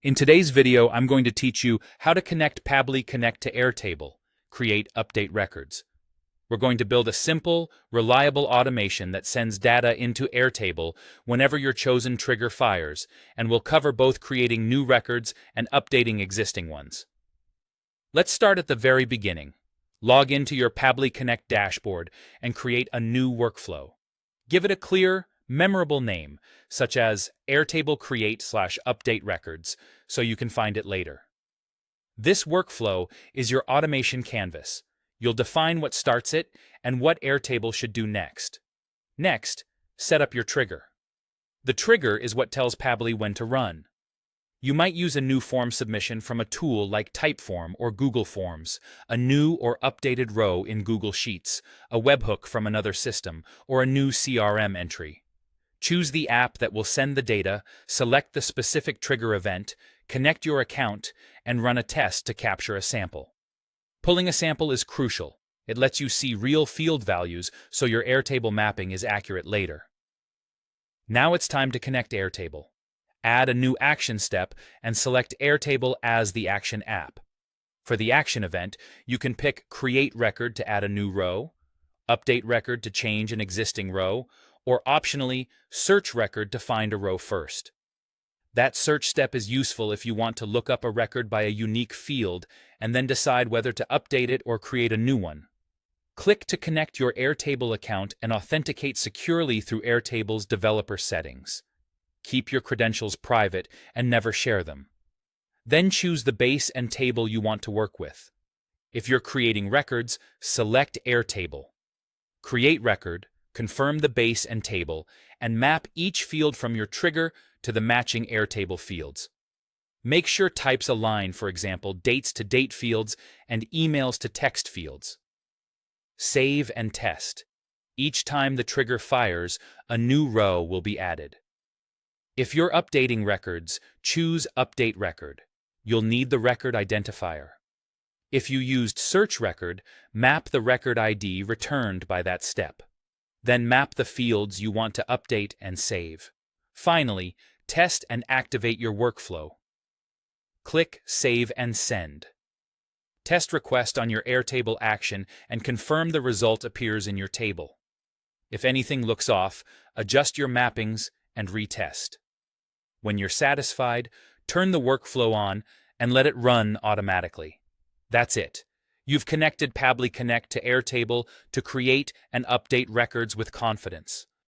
In today's video, I'm going to teach you how to connect Pabbly Connect to Airtable, create update records. We're going to build a simple, reliable automation that sends data into Airtable whenever your chosen trigger fires, and will cover both creating new records and updating existing ones. Let's start at the very beginning. Log into your Pabbly Connect dashboard and create a new workflow. Give it a clear, memorable name, such as Airtable Create/Update Records, so you can find it later. This workflow is your automation canvas. You'll define what starts it and what Airtable should do next. Next, set up your trigger. The trigger is what tells Pabbly when to run. You might use a new form submission from a tool like Typeform or Google Forms, a new or updated row in Google Sheets, a webhook from another system, or a new CRM entry. Choose the app that will send the data, select the specific trigger event, connect your account, and run a test to capture a sample. Pulling a sample is crucial. It lets you see real field values so your Airtable mapping is accurate later. Now it's time to connect Airtable. Add a new action step and select Airtable as the action app. For the action event, you can pick Create Record to add a new row, Update Record to change an existing row, or optionally, Search Record to find a row first. That search step is useful if you want to look up a record by a unique field and then decide whether to update it or create a new one. Click to connect your Airtable account and authenticate securely through Airtable's developer settings. Keep your credentials private and never share them. Then choose the base and table you want to work with. If you're creating records, select Airtable. Create Record, confirm the base and table, and map each field from your trigger to the matching Airtable fields. Make sure types align, for example, dates to date fields and emails to text fields. Save and test. Each time the trigger fires, a new row will be added. If you're updating records, choose Update Record. You'll need the record identifier. If you used Search Record, map the record ID returned by that step. Then map the fields you want to update and save. Finally, test and activate your workflow. Click Save and Send. Test request on your Airtable action and confirm the result appears in your table. If anything looks off, adjust your mappings and retest. When you're satisfied, turn the workflow on and let it run automatically. That's it. You've connected Pabbly Connect to Airtable to create and update records with confidence.